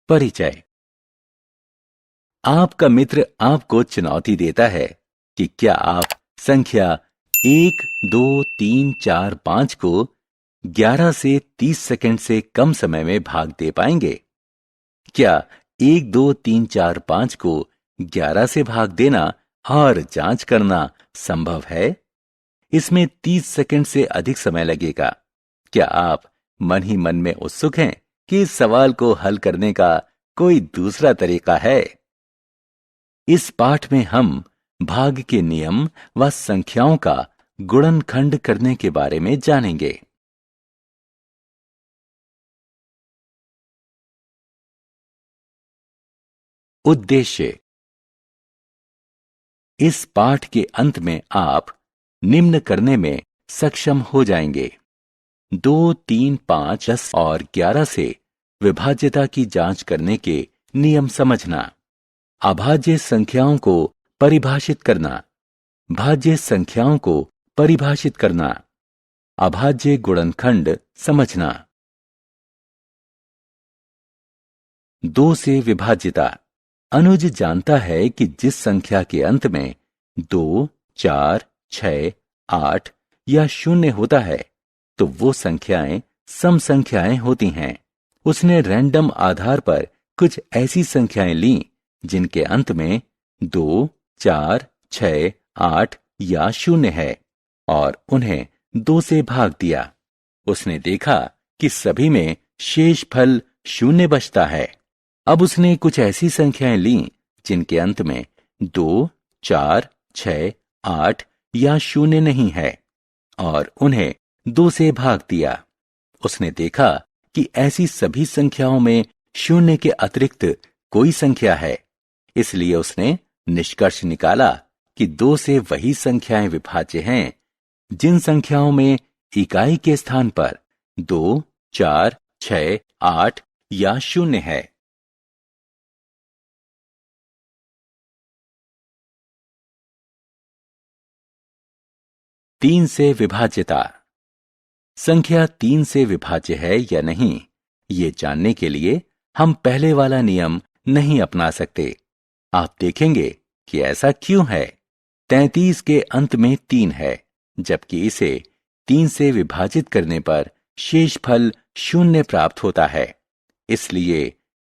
परिचय। आपका मित्र आपको चुनौती देता है कि क्या आप संख्या 1, 2, 3, 4, 5 को 11 से 30 सेकंड से कम समय में भाग दे पाएंगे। क्या 1, 2, 3, 4, 5 को 11 से भाग देना और जांच करना संभव है? इसमें 30 सेकंड से अधिक समय लगेगा। क्या आप मन ही मन में उत्सुक हैं कि इस सवाल को हल करने का कोई दूसरा तरीका है? इस पाठ में हम भाग के नियम व संख्याओं का गुणनखंड करने के बारे में जानेंगे। उद्देश्य। इस पाठ के अंत में आप निम्न करने में सक्षम हो जाएंगे: 2, 3, 5, 10 और 11 से विभाज्यता की जांच करने के नियम समझना, अभाज्य संख्याओं को परिभाषित करना, भाज्य संख्याओं को परिभाषित करना, अभाज्य गुणनखंड समझना। 2 से विभाज्यता। अनुज जानता है कि जिस संख्या के अंत में 2, 4, 6, 8 या 0 होता है तो वो संख्याएं सम संख्याएं होती हैं। उसने रैंडम आधार पर कुछ ऐसी संख्याएं लीं जिनके अंत में 2, 4, 6, 8 या 0 है और उन्हें 2 से भाग दिया। उसने देखा कि सभी में शेषफल 0 बचता है। अब उसने कुछ ऐसी संख्याएं लीं जिनके अंत में 2, 4, 6, 8 या 0 नहीं है और उन्हें 2 से भाग दिया। उसने देखा कि ऐसी सभी संख्याओं में 0 के अतिरिक्त कोई संख्या है, इसलिए उसने निष्कर्ष निकाला कि 2 से वही संख्याएं विभाज्य हैं जिन संख्याओं में इकाई के स्थान पर 2, 4, 6, 8 या 0 है। तीन से विभाज्यता। संख्या 3 से विभाज्य है या नहीं, ये जानने के लिए हम पहले वाला नियम नहीं अपना सकते। आप देखेंगे कि ऐसा क्यों है। 33 के अंत में 3 है, जबकि इसे 3 से विभाजित करने पर शेषफल 0 प्राप्त होता है। इसलिए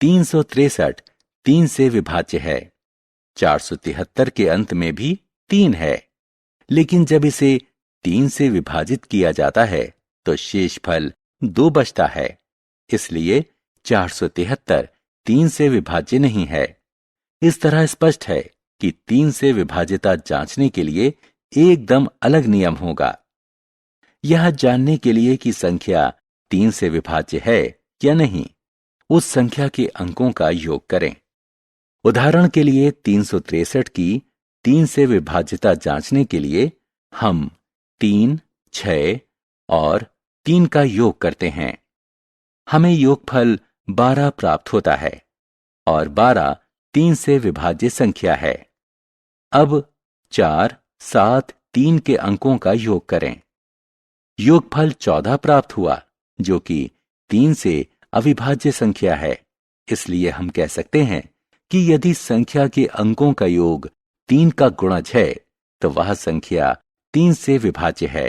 363 3 से विभाज्य है। 473 के अंत में भी 3 है, लेकिन जब इसे 3 से विभाजित किया जाता है तो शेषफल 2 बचता है। इसलिए 473 3 से विभाज्य नहीं है। इस तरह स्पष्ट है कि 3 से विभाज्यता जांचने के लिए एकदम अलग नियम होगा। यह जानने के लिए कि संख्या 3 से विभाज्य है या नहीं, उस संख्या के अंकों का योग करें। उदाहरण के लिए 363 की 3 से विभाज्यता जांचने के लिए हम 3, 6 और 3 का योग करते हैं। हमें योगफल 12 प्राप्त होता है और 12 3 से विभाज्य संख्या है। अब 4, 7, 3 के अंकों का योग करें। योगफल 14 प्राप्त हुआ, जो कि 3 से अविभाज्य संख्या है। इसलिए हम कह सकते हैं कि यदि संख्या के अंकों का योग 3 का गुणज है तो वह संख्या 3 से विभाज्य है।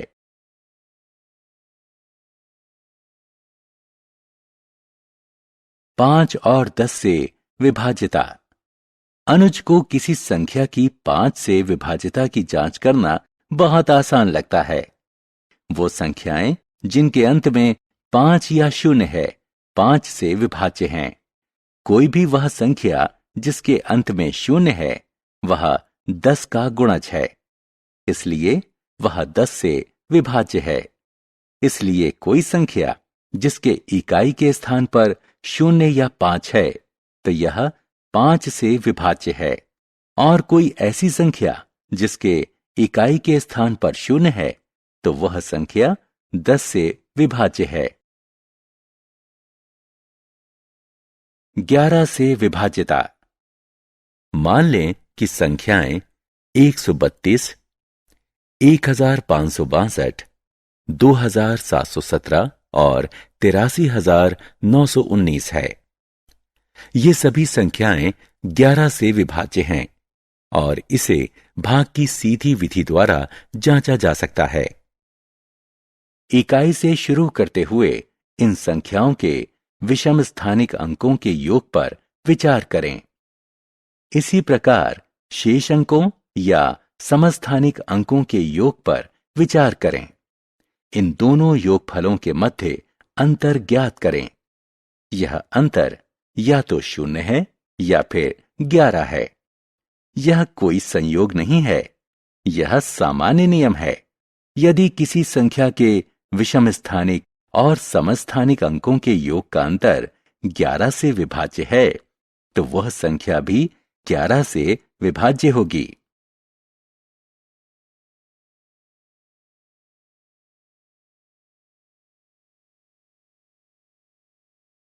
पांच और 10 से विभाज्यता। अनुज को किसी संख्या की 5 से विभाज्यता की जांच करना बहुत आसान लगता है। वो संख्याएं जिनके अंत में 5 या 0 है 5 से विभाज्य हैं। कोई भी वह संख्या जिसके अंत में 0 है वह 10 का गुणज है, इसलिए वह 10 से विभाज्य है। इसलिए कोई संख्या जिसके इकाई के स्थान पर 0 या 5 है तो यह 5 से विभाज्य है, और कोई ऐसी संख्या जिसके इकाई के स्थान पर 0 है तो वह संख्या 10 से विभाज्य है। 11 से विभाज्यता। मान लें कि संख्याएं 132, 1562, 2717 और 83919 है। ये सभी संख्याएं 11 से विभाज्य हैं और इसे भाग की सीधी विधि द्वारा जांचा जा सकता है। इकाई से शुरू करते हुए इन संख्याओं के विषम स्थानिक अंकों के योग पर विचार करें। इसी प्रकार शेष अंकों या समस्थानिक अंकों के योग पर विचार करें। इन दोनों योगफलों के मध्य अंतर ज्ञात करें। यह अंतर या तो 0 है या फिर 11 है। यह कोई संयोग नहीं है, यह सामान्य नियम है। यदि किसी संख्या के विषम स्थानिक और समस्थानिक अंकों के योग का अंतर 11 से विभाज्य है, तो वह संख्या भी 11 से विभाज्य होगी।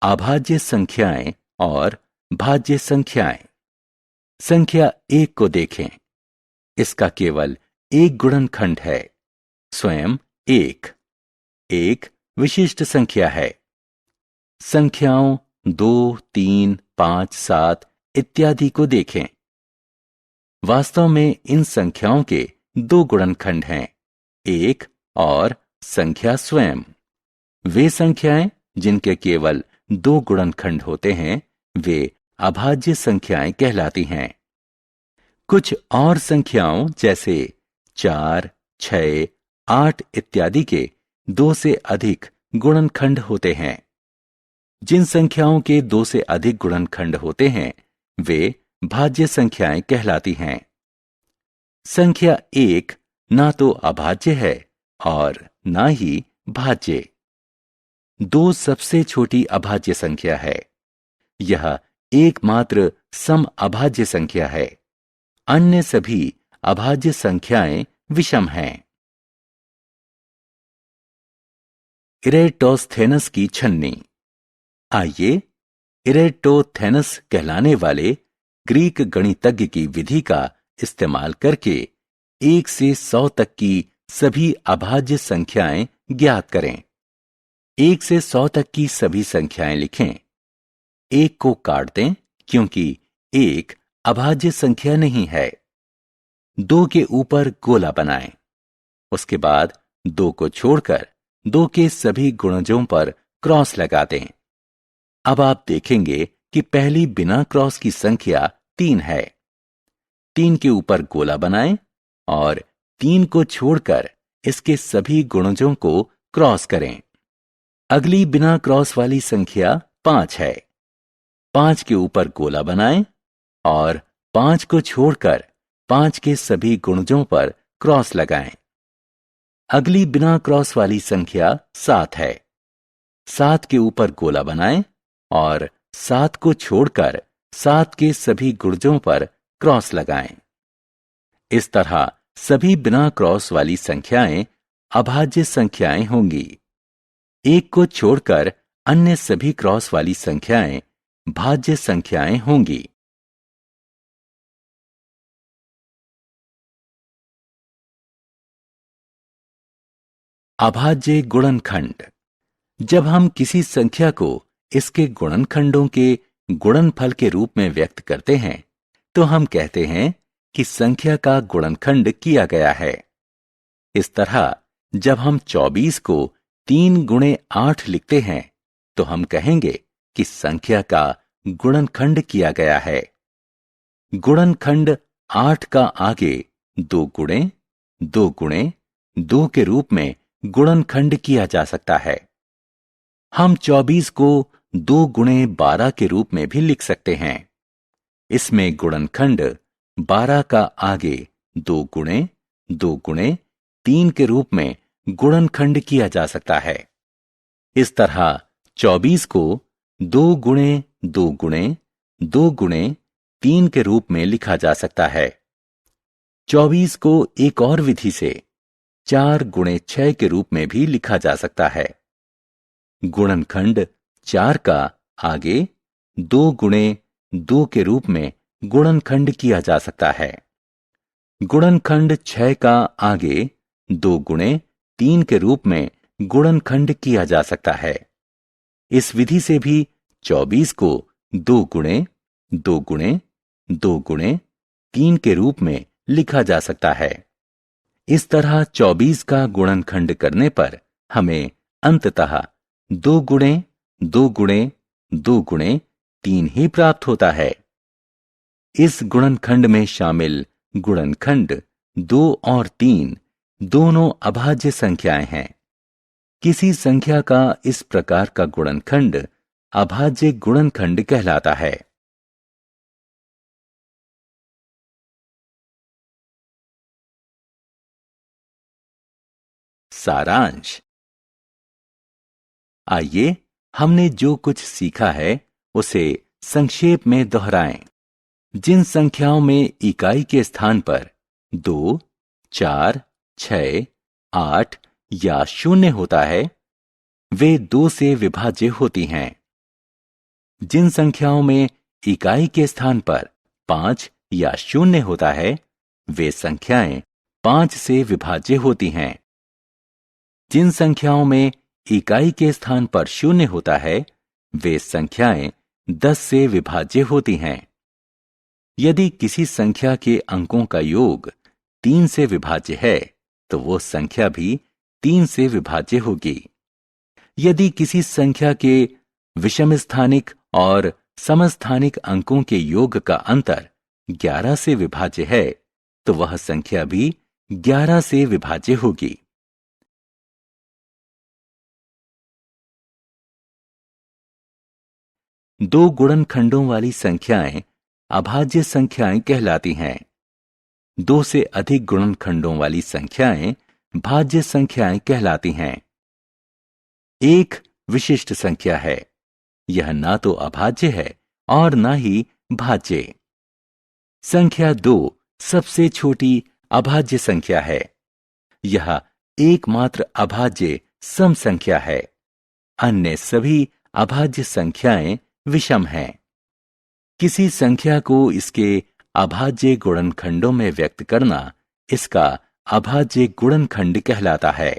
अभाज्य संख्याएं और भाज्य संख्याएं। संख्या 1 को देखें। इसका केवल एक गुणनखंड है, स्वयं 1। एक विशिष्ट संख्या है। संख्याओं 2, 3, 5, 7 इत्यादि को देखें। वास्तव में इन संख्याओं के दो गुणनखंड हैं, 1 और संख्या स्वयं। वे संख्याएं जिनके केवल 2 गुणनखंड होते हैं, वे अभाज्य संख्याएं कहलाती हैं। कुछ और संख्याओं जैसे 4, 6, 8 इत्यादि के 2 से अधिक गुणनखंड होते हैं। जिन संख्याओं के 2 से अधिक गुणनखंड होते हैं, वे भाज्य संख्याएं कहलाती हैं। संख्या 1 ना तो अभाज्य है और ना ही भाज्य। 2 सबसे छोटी अभाज्य संख्या है। यह एकमात्र सम अभाज्य संख्या है। अन्य सभी अभाज्य संख्याएं विषम हैं। इरेटोस्थेनस की छन्नी। आइए इरेटोस्थेनस कहलाने वाले ग्रीक गणितज्ञ की विधि का इस्तेमाल करके 1 से 100 तक की सभी अभाज्य संख्याएं ज्ञात करें। 1 से 100 तक की सभी संख्याएं लिखें। 1 को काट दें क्योंकि 1 अभाज्य संख्या नहीं है। 2 के ऊपर गोला बनाएं। उसके बाद 2 को छोड़कर 2 के सभी गुणजों पर क्रॉस लगा दें। अब आप देखेंगे कि पहली बिना क्रॉस की संख्या 3 है। 3 के ऊपर गोला बनाएं और 3 को छोड़कर इसके सभी गुणजों को क्रॉस करें। अगली बिना क्रॉस वाली संख्या 5 है। 5 के ऊपर गोला बनाएं और 5 को छोड़कर 5 के सभी गुणजों पर क्रॉस लगाएं। अगली बिना क्रॉस वाली संख्या 7 है। 7 के ऊपर गोला बनाएं और 7 को छोड़कर 7 के सभी गुणजों पर क्रॉस लगाएं। इस तरह सभी बिना क्रॉस वाली संख्याएं अभाज्य संख्याएं होंगी। 1 को छोड़कर अन्य सभी क्रॉस वाली संख्याएं भाज्य संख्याएं होंगी। अभाज्य गुणनखंड। जब हम किसी संख्या को इसके गुणनखंडों के गुणनफल के रूप में व्यक्त करते हैं, तो हम कहते हैं कि संख्या का गुणनखंड किया गया है। इस तरह जब हम 24 को 3 गुणे 8 लिखते हैं, तो हम कहेंगे कि संख्या का गुणनखंड किया गया है। गुणनखंड 8 का आगे 2 गुणे 2 गुणे 2 के रूप में गुणनखंड किया जा सकता है। हम 24 को 2 गुणे 12 के रूप में भी लिख सकते हैं। इसमें गुणनखंड 12 का आगे 2 गुणे 2 गुणे 3 के रूप में गुणनखंड किया जा सकता है। इस तरह 24 को 2 गुणे 2 गुणे 2 गुणे 3 के रूप में लिखा जा सकता है। 24 को एक और विधि से 4 गुणे 6 के रूप में भी लिखा जा सकता है। गुणनखंड 4 का आगे 2 गुणे 2 के रूप में गुणनखंड किया जा सकता है। गुणनखंड 6 का आगे 2 गुणे 3 के रूप में गुणनखंड किया जा सकता है। इस विधि से भी 24 को 2 गुणे 2 गुणे 2 गुणे 3 के रूप में लिखा जा सकता है। इस तरह 24 का गुणनखंड करने पर हमें अंततः 2 गुणे 2 गुणे 2 गुणे 3 ही प्राप्त होता है। इस गुणनखंड में शामिल गुणनखंड 2 और 3 दोनों अभाज्य संख्याएं हैं। किसी संख्या का इस प्रकार का गुणनखंड अभाज्य गुणनखंड कहलाता है। सारांश। आइए हमने जो कुछ सीखा है उसे संक्षेप में दोहराएं। जिन संख्याओं में इकाई के स्थान पर 2, 4, 6, 8 या 0 होता है वे 2 से विभाज्य होती हैं। जिन संख्याओं में इकाई के स्थान पर 5 या 0 होता है वे संख्याएं 5 से विभाज्य होती हैं। जिन संख्याओं में इकाई के स्थान पर 0 होता है वे संख्याएं 10 से विभाज्य होती हैं। यदि किसी संख्या के अंकों का योग 3 से विभाज्य है तो वो संख्या भी 3 से विभाज्य होगी। यदि किसी संख्या के विषम स्थानिक और समस्थानिक अंकों के योग का अंतर 11 से विभाज्य है तो वह संख्या भी 11 से विभाज्य होगी। दो गुणनखंडों वाली संख्याएं अभाज्य संख्याएं कहलाती हैं। 2 से अधिक गुणनखंडों वाली संख्याएं भाज्य संख्याएं कहलाती हैं। एक विशिष्ट संख्या है। यह ना तो अभाज्य है और ना ही भाज्य। संख्या 2 सबसे छोटी अभाज्य संख्या है। यह एकमात्र अभाज्य सम संख्या है। अन्य सभी अभाज्य संख्याएं विषम हैं। किसी संख्या को इसके अभाज्य गुणनखंडों में व्यक्त करना इसका अभाज्य गुणनखंड कहलाता है।